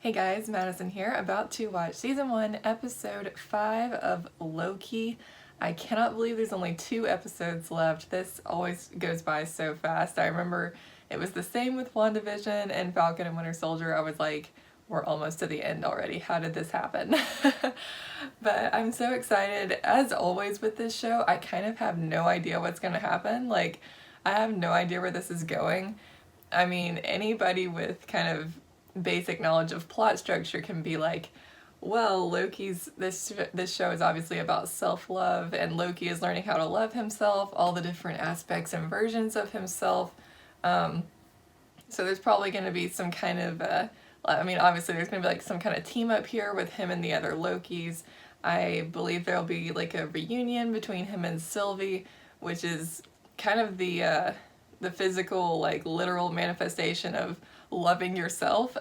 Hey guys, Madison here, about to watch Season 1, Episode 5 of Loki. I cannot believe there's only 2 episodes left. This always goes by so fast. I remember it was the same with WandaVision and Falcon and Winter Soldier. I was like, we're almost to the end already. How did this happen? But I'm so excited. As always with this show, I kind of have no idea what's going to happen. Like, I have no idea where this is going. I mean, anybody with kind of basic knowledge of plot structure can be like, well, this show is obviously about self-love, and Loki is learning how to love himself, all the different aspects and versions of himself. So there's probably going to be some kind of, obviously there's going to be like some kind of team up here with him and the other Lokis. I believe there'll be like a reunion between him and Sylvie, which is kind of the physical, like literal manifestation of loving yourself,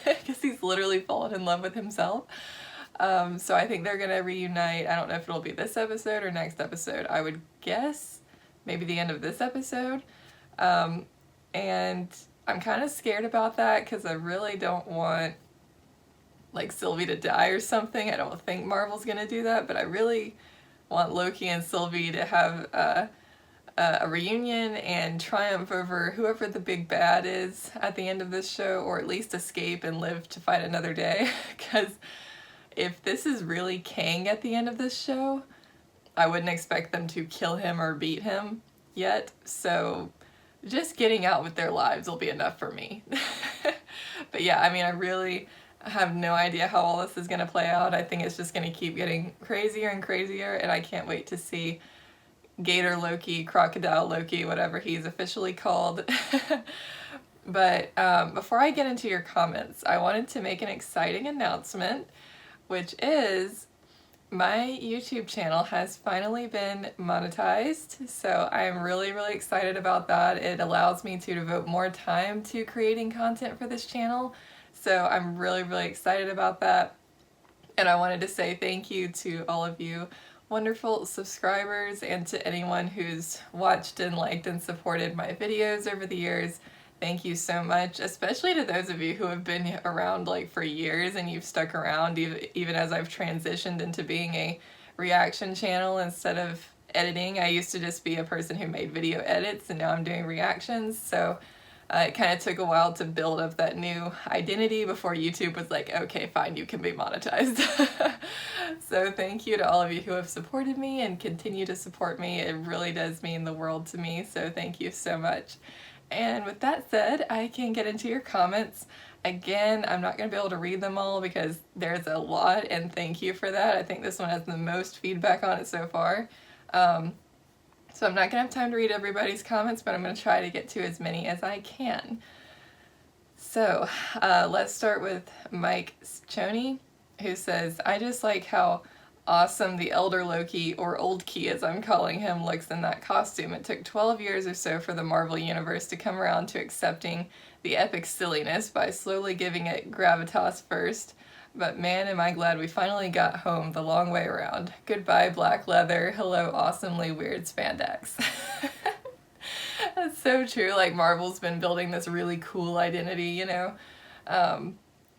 because he's literally fallen in love with himself. So I think they're gonna reunite. I don't know if it'll be this episode or next episode. I would guess maybe the end of this episode. And I'm kind of scared about that because I really don't want like Sylvie to die or something. I don't think Marvel's gonna do that, but I really want Loki and Sylvie to have a reunion and triumph over whoever the big bad is at the end of this show, or at least escape and live to fight another day. Because if this is really Kang at the end of this show, I wouldn't expect them to kill him or beat him yet. So just getting out with their lives will be enough for me. But yeah, I mean, I really have no idea how all this is going to play out. I think it's just going to keep getting crazier and crazier, and I can't wait to see Gator Loki, Crocodile Loki, whatever he's officially called. But before I get into your comments, I wanted to make an exciting announcement, which is my YouTube channel has finally been monetized. So I'm really, really excited about that. It allows me to devote more time to creating content for this channel. So I'm really, really excited about that. And I wanted to say thank you to all of you wonderful subscribers and to anyone who's watched and liked and supported my videos over the years. Thank you so much, especially to those of you who have been around like for years and you've stuck around even as I've transitioned into being a reaction channel instead of editing. I used to just be a person who made video edits, and now I'm doing reactions. So it kind of took a while to build up that new identity before YouTube was like, okay, fine, you can be monetized. So thank you to all of you who have supported me and continue to support me. It really does mean the world to me, so thank you so much. And with that said, I can get into your comments. Again, I'm not going to be able to read them all because there's a lot, and thank you for that. I think this one has the most feedback on it so far. So I'm not going to have time to read everybody's comments, but I'm going to try to get to as many as I can. So let's start with Mike Choney, who says, I just like how awesome the Elder Loki, or Old Key as I'm calling him, looks in that costume. It took 12 years or so for the Marvel Universe to come around to accepting the epic silliness by slowly giving it gravitas first. But man, am I glad we finally got home the long way around. Goodbye, black leather. Hello, awesomely weird spandex. That's so true. Like, Marvel's been building this really cool identity, you know?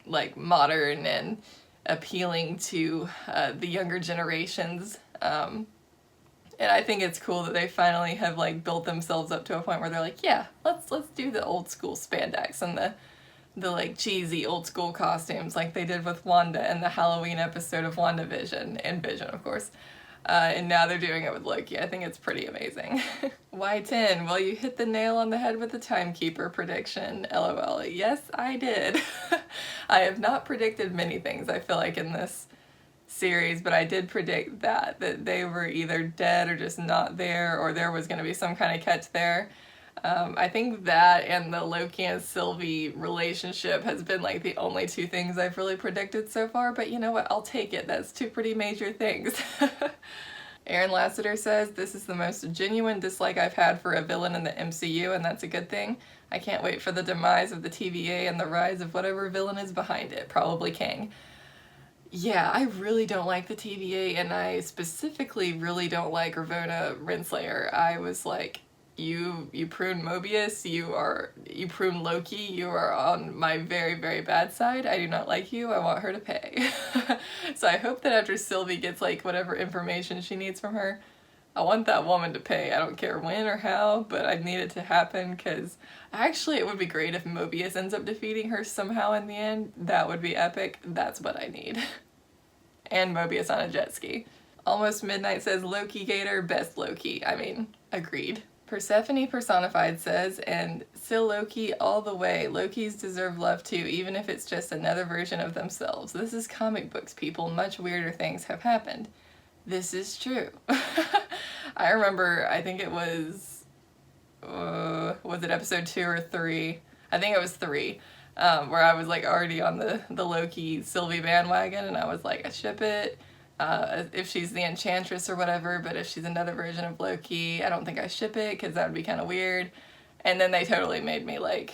Like, modern and appealing to the younger generations. And I think it's cool that they finally have, like, built themselves up to a point where they're like, yeah, let's do the old school spandex and the like cheesy old school costumes like they did with Wanda in the Halloween episode of WandaVision, and Vision of course. And now they're doing it with Loki. I think it's pretty amazing. Y10, well, you hit the nail on the head with the timekeeper prediction, LOL. Yes, I did. I have not predicted many things, I feel like, in this series, but I did predict that they were either dead or just not there, or there was going to be some kind of catch there. I think that and the Loki and Sylvie relationship has been like the only 2 things I've really predicted so far, but you know what, I'll take it. That's 2 pretty major things. Aaron Lassiter says, this is the most genuine dislike I've had for a villain in the MCU, and that's a good thing. I can't wait for the demise of the TVA and the rise of whatever villain is behind it, probably Kang. Yeah, I really don't like the TVA, and I specifically really don't like Ravonna Renslayer. I was like, you prune Mobius, you prune Loki, you are on my very, very bad side. I do not like you. I want her to pay. So I hope that after Sylvie gets like whatever information she needs from her, I want that woman to pay. I don't care when or how, but I need it to happen, because actually it would be great if Mobius ends up defeating her somehow in the end. That would be epic. That's what I need. And Mobius on a jet ski. Almost Midnight says Loki Gator, best Loki. I mean, agreed. Persephone Personified says, and still Loki all the way. Lokis deserve love too, even if it's just another version of themselves. This is comic books, people. Much weirder things have happened. This is true. I remember, I think it was it episode 2 or 3? I think it was 3, where I was like already on the Loki Sylvie bandwagon, and I was like, I ship it. If she's the Enchantress or whatever, but if she's another version of Loki, I don't think I ship it, because that would be kind of weird. And then they totally made me like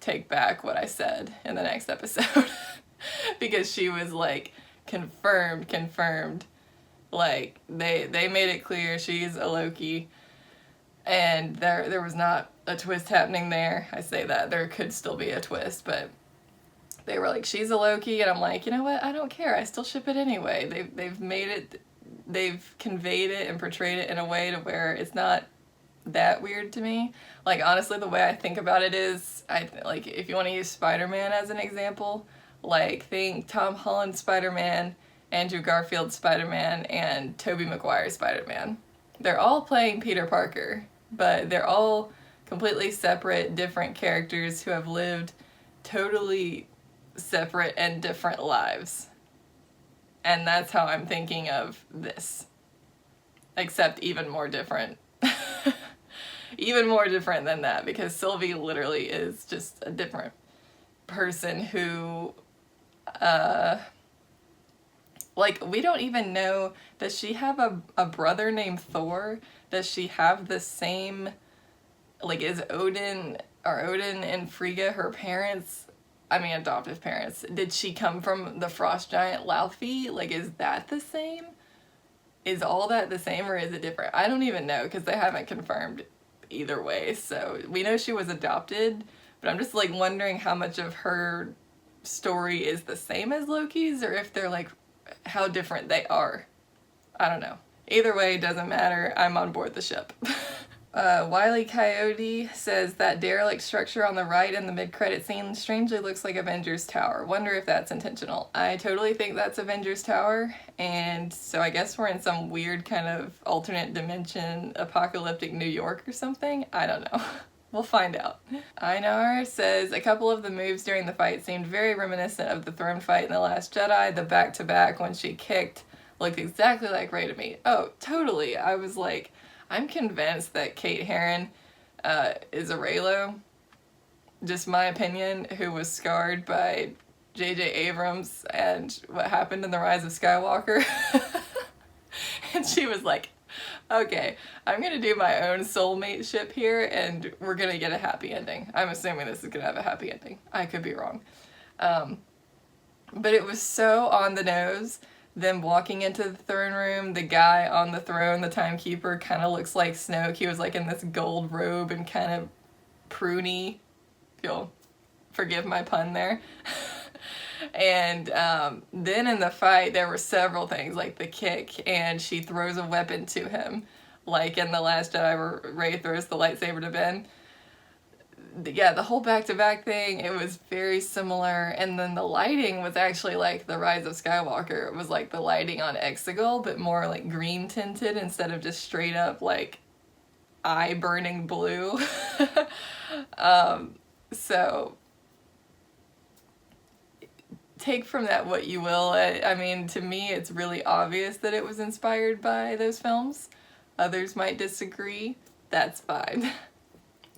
take back what I said in the next episode. Because she was like confirmed. Like they made it clear she's a Loki, and there was not a twist happening there. I say that there could still be a twist, but they were like, she's a Loki, and I'm like, you know what? I don't care. I still ship it anyway. They've made it, they've conveyed it and portrayed it in a way to where it's not that weird to me. Like, honestly, the way I think about it is, like, if you want to use Spider-Man as an example, like, think Tom Holland Spider-Man, Andrew Garfield Spider-Man, and Tobey Maguire Spider-Man. They're all playing Peter Parker, but they're all completely separate, different characters who have lived totally separate and different lives. And that's how I'm thinking of this. Except even more different. Even more different than that, because Sylvie literally is just a different person who, like, we don't even know, does she have a brother named Thor? Does she have the same, like, is Odin and Frigga her parents? I mean, adoptive parents. Did she come from the frost giant Laufey? Like, is that the same? Is all that the same, or is it different? I don't even know, because they haven't confirmed either way. So we know she was adopted, but I'm just like wondering how much of her story is the same as Loki's, or if they're like, how different they are. I don't know. Either way, doesn't matter. I'm on board the ship. Wile Coyote says that derelict structure on the right in the mid-credit scene strangely looks like Avengers Tower. Wonder if that's intentional. I totally think that's Avengers Tower, and so I guess we're in some weird kind of alternate dimension, apocalyptic New York or something? I don't know. We'll find out. Einar says, a couple of the moves during the fight seemed very reminiscent of the throne fight in The Last Jedi. The back-to-back when she kicked looked exactly like Rey to me. Oh, totally. I was like, I'm convinced that Kate Herron is a Reylo. Just my opinion, who was scarred by J.J. Abrams and what happened in The Rise of Skywalker. And she was like, okay, I'm gonna do my own soulmate ship here, and we're gonna get a happy ending. I'm assuming this is gonna have a happy ending. I could be wrong. But it was so on the nose. Them walking into the throne room, the guy on the throne, the timekeeper, kind of looks like Snoke. He was like in this gold robe and kind of pruny. If you'll forgive my pun there. And then in the fight, there were several things, like the kick, and she throws a weapon to him. Like in The Last Jedi where Rey throws the lightsaber to Ben. Yeah, the whole back-to-back thing, it was very similar. And then the lighting was actually like The Rise of Skywalker. It was like the lighting on Exegol, but more like green tinted instead of just straight up like eye-burning blue. So take from that what you will. I mean, to me, it's really obvious that it was inspired by those films. Others might disagree. That's fine.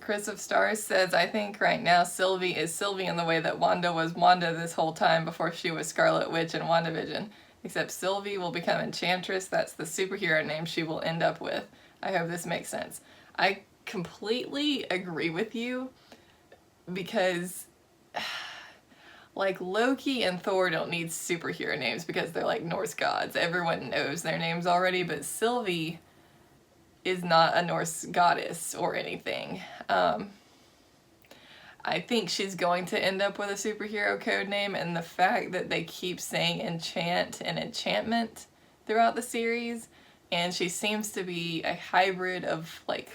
Chris of Stars says, I think right now Sylvie is Sylvie in the way that Wanda was Wanda this whole time before she was Scarlet Witch in WandaVision. Except Sylvie will become Enchantress. That's the superhero name she will end up with. I hope this makes sense. I completely agree with you, because like Loki and Thor don't need superhero names because they're like Norse gods. Everyone knows their names already, but Sylvie, is not a Norse goddess or anything. I think she's going to end up with a superhero code name, and the fact that they keep saying enchant and enchantment throughout the series, and she seems to be a hybrid of like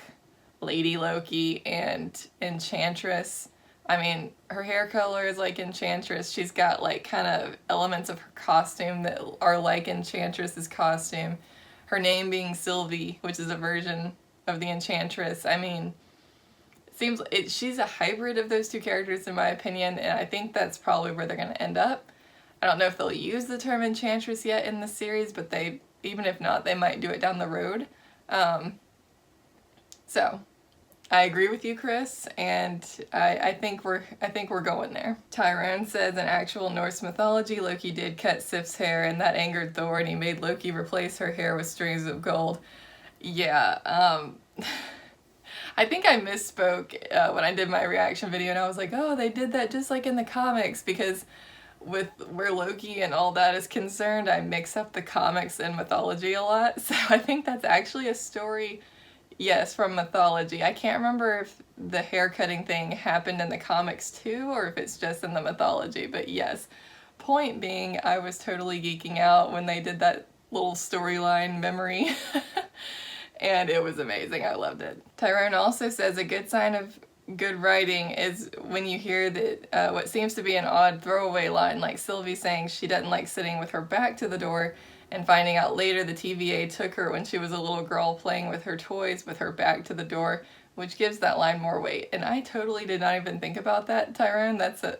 Lady Loki and Enchantress. I mean, her hair color is like Enchantress. She's got like kind of elements of her costume that are like Enchantress's costume. Her name being Sylvie, which is a version of the Enchantress. I mean, she's a hybrid of those two characters in my opinion, and I think that's probably where they're going to end up. I don't know if they'll use the term Enchantress yet in the series, but even if not, they might do it down the road. So I agree with you, Chris, and I think we're going there. Tyrone says in actual Norse mythology, Loki did cut Sif's hair, and that angered Thor, and he made Loki replace her hair with strings of gold. Yeah, I think I misspoke when I did my reaction video, and I was like, oh, they did that just like in the comics, because with where Loki and all that is concerned, I mix up the comics and mythology a lot. So I think that's actually a story, yes, from mythology. I can't remember if the haircutting thing happened in the comics too, or if it's just in the mythology, but yes. Point being, I was totally geeking out when they did that little storyline memory. And it was amazing. I loved it. Tyrone also says a good sign of good writing is when you hear that what seems to be an odd throwaway line, like Sylvie saying she doesn't like sitting with her back to the door, and finding out later the TVA took her when she was a little girl playing with her toys with her back to the door, which gives that line more weight. And I totally did not even think about that, Tyrone. That's a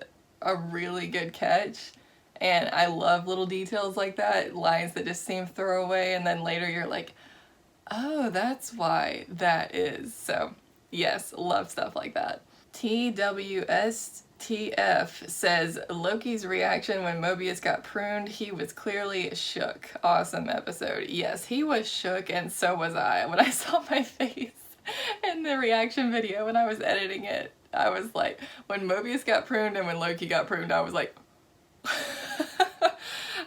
really good catch. And I love little details like that, lines that just seem throwaway, and then later you're like, oh, that's why that is. So, yes, love stuff like that. TWSTF says, Loki's reaction when Mobius got pruned, he was clearly shook. Awesome episode. Yes, he was shook, and so was I. When I saw my face in the reaction video when I was editing it, I was like, when Mobius got pruned and when Loki got pruned, I was like,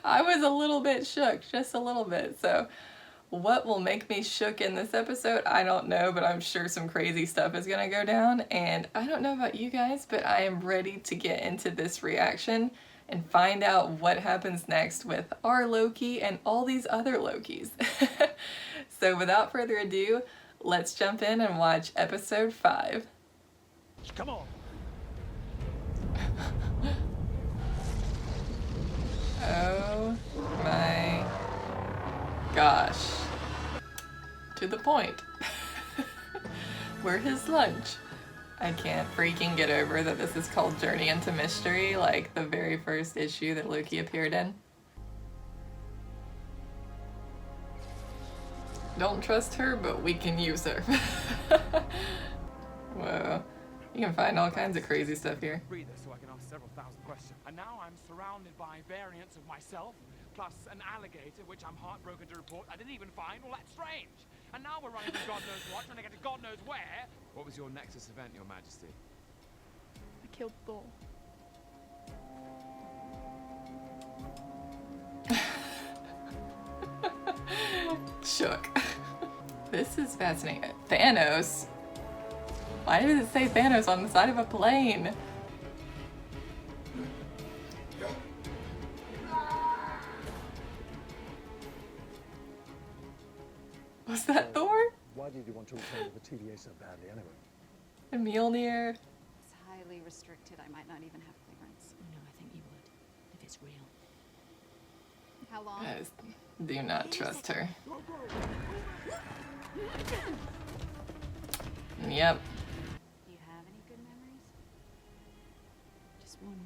I was a little bit shook, just a little bit. So what will make me shook in this episode, I don't know, but I'm sure some crazy stuff is gonna go down, and I don't know about you guys, but I am ready to get into this reaction and find out what happens next with our Loki and all these other Lokis. So without further ado, let's jump in and watch episode 5. Come on. Oh my gosh. To the point. We're his lunch. I can't freaking get over that this is called Journey into Mystery, like the very first issue that Loki appeared in. Don't trust her, but we can use her. Whoa. You can find all kinds of crazy stuff here. Breathe so I can ask several thousand questions. And now I'm surrounded by variants of myself, plus an alligator, which I'm heartbroken to report I didn't even find. Well, that's strange. And now we're running to God knows what, trying to get to God knows where. What was your Nexus event, Your Majesty? I killed Thor. Shook. This is fascinating. Thanos? Why did it say Thanos on the side of a plane? Was that Thor? Why did you want to return to the TVA so badly anyway? Mjolnir? It's highly restricted. I might not even have clearance. No, I think you would, if it's real. How long? Guys, do not trust her. Yep. Do you have any good memories? Just one,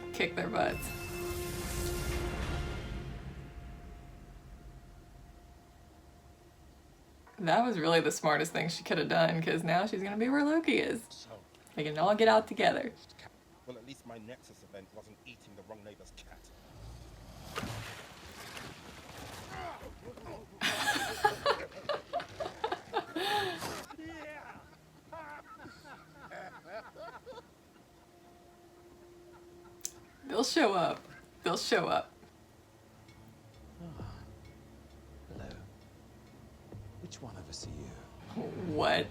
really. Kick their butts. That was really the smartest thing she could have done, because now she's gonna be where Loki is. So, They can all get out together. well, at least my Nexus event wasn't eating the wrong neighbor's cat. They'll show up. They'll show up. What?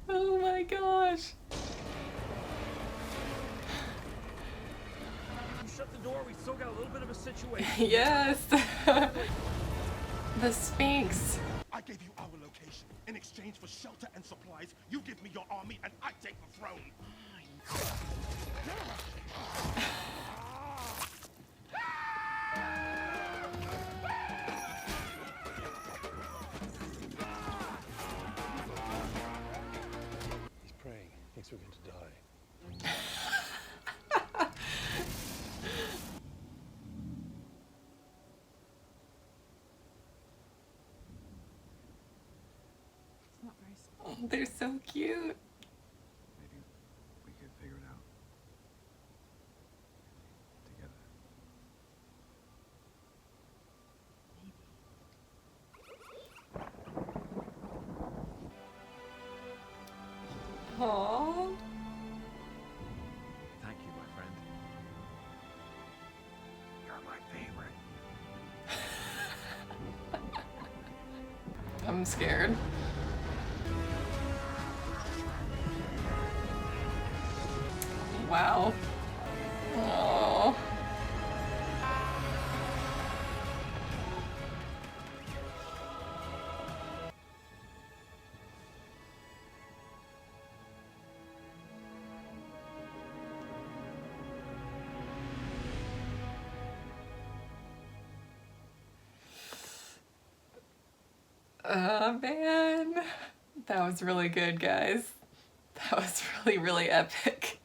Oh my gosh. Shut the door, we still got a little bit of a situation. Yes. The Sphinx. I gave you our location. In exchange for shelter and supplies, you give me your army and I take the throne. He's praying. Thinks we're going to die. It's not very small. Oh, they're so cute. Maybe we could figure it out. Together. Aww. Thank you, my friend. You're my favorite. I'm scared. Wow. Oh. Man. That was really good, guys. That was really, really epic.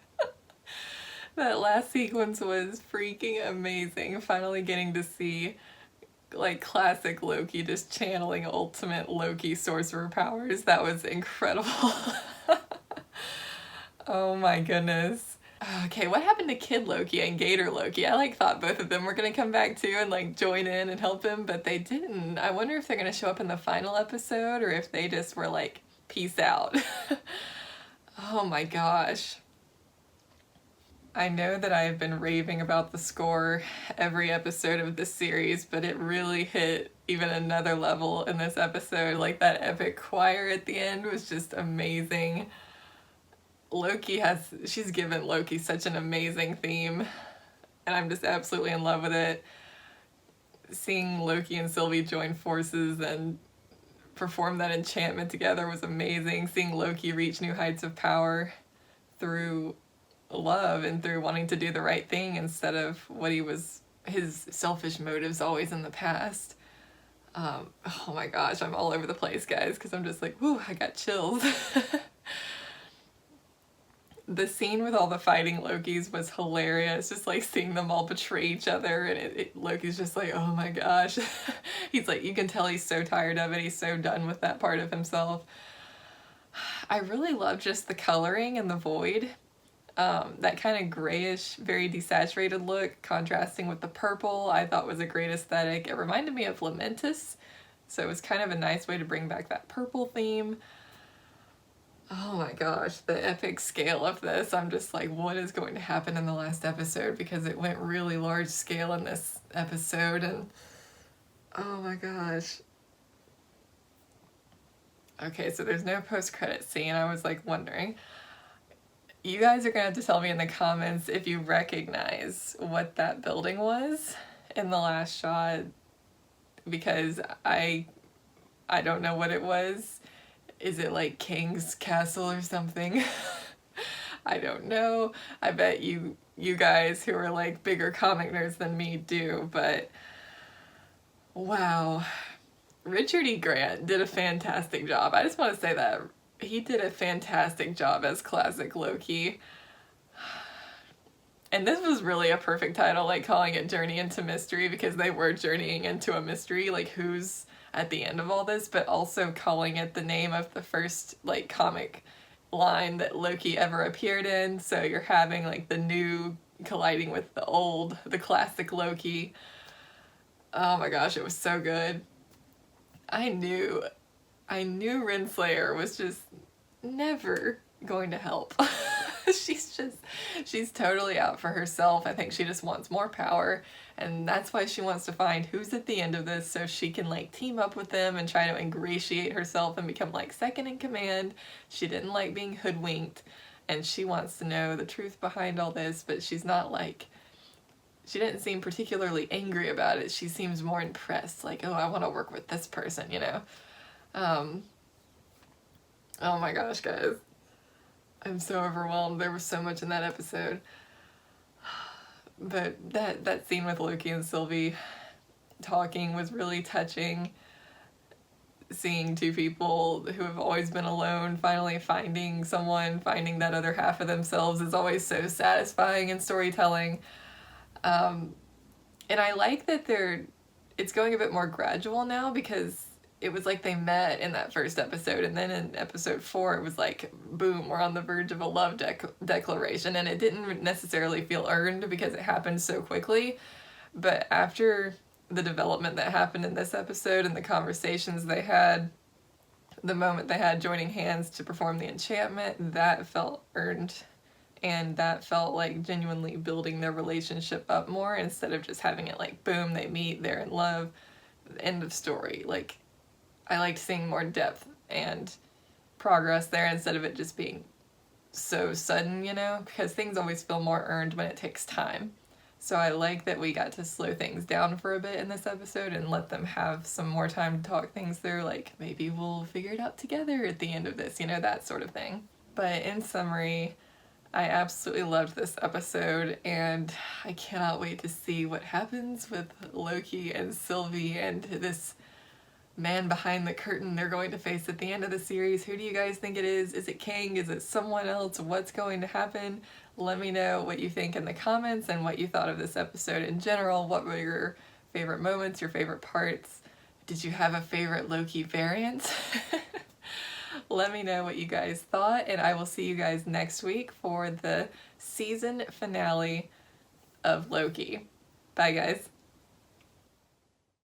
That last sequence was freaking amazing. Finally getting to see like classic Loki just channeling ultimate Loki sorcerer powers. That was incredible. Oh my goodness. Okay, what happened to Kid Loki and Gator Loki? I like thought both of them were gonna come back too and like join in and help him, but they didn't. I wonder if they're gonna show up in the final episode or if they just were like, peace out. Oh my gosh. I know that I've been raving about the score every episode of this series, but it really hit even another level in this episode. Like that epic choir at the end was just amazing. She's given Loki such an amazing theme, and I'm just absolutely in love with it. Seeing Loki and Sylvie join forces and perform that enchantment together was amazing. Seeing Loki reach new heights of power through love and through wanting to do the right thing instead of what his selfish motives always in the past. Oh my gosh, I'm all over the place, guys, because I'm just like, whoo, I got chills. The scene with all the fighting Lokis was hilarious, just like seeing them all betray each other, and Loki's just like, oh my gosh. He's like, you can tell he's so tired of it, he's so done with that part of himself. I really love just the coloring in the void. That kind of grayish, very desaturated look, contrasting with the purple, I thought was a great aesthetic. It reminded me of Lamentis, so it was kind of a nice way to bring back that purple theme. Oh my gosh, the epic scale of this. I'm just like, what is going to happen in the last episode? Because it went really large scale in this episode, and oh my gosh. Okay, so there's no post-credit scene. I was like wondering. You guys are gonna have to tell me in the comments if you recognize what that building was in the last shot, because I don't know what it was. Is it like King's Castle or something? I don't know. I bet you guys who are like bigger comic nerds than me do, but wow. Richard E. Grant did a fantastic job. I just want to say that. He did a fantastic job as classic Loki. And this was really a perfect title, like calling it Journey into Mystery, because they were journeying into a mystery, like who's at the end of all this, but also calling it the name of the first like comic line that Loki ever appeared in. So you're having like the new colliding with the old, the classic Loki. Oh my gosh, it was so good. I knew Renslayer was just never going to help. she's totally out for herself. I think she just wants more power, and that's why she wants to find who's at the end of this so she can like team up with them and try to ingratiate herself and become like second in command. She didn't like being hoodwinked, and she wants to know the truth behind all this, but she's not like, she didn't seem particularly angry about it. She seems more impressed, like, oh, I want to work with this person, you know? Oh my gosh, guys. I'm so overwhelmed. There was so much in that episode. But that scene with Loki and Sylvie talking was really touching. Seeing two people who have always been alone finally finding someone, finding that other half of themselves is always so satisfying in storytelling. And I like that it's going a bit more gradual now, because it was like they met in that first episode, and then in episode 4 it was like, boom, we're on the verge of a love declaration, and it didn't necessarily feel earned because it happened so quickly. But after the development that happened in this episode and the conversations they had, the moment they had joining hands to perform the enchantment, that felt earned, and that felt like genuinely building their relationship up more, instead of just having it like, boom, they meet, they're in love, end of story. Like, I liked seeing more depth and progress there instead of it just being so sudden, you know, because things always feel more earned when it takes time. So I like that we got to slow things down for a bit in this episode and let them have some more time to talk things through, like, maybe we'll figure it out together at the end of this, you know, that sort of thing. But in summary, I absolutely loved this episode, and I cannot wait to see what happens with Loki and Sylvie and this man behind the curtain they're going to face at the end of the series. Who do you guys think it is? Is it Kang? Is it someone else? What's going to happen? Let me know what you think in the comments and what you thought of this episode in general. What were your favorite moments, your favorite parts? Did you have a favorite Loki variant? Let me know what you guys thought, and I will see you guys next week for the season finale of Loki. Bye, guys.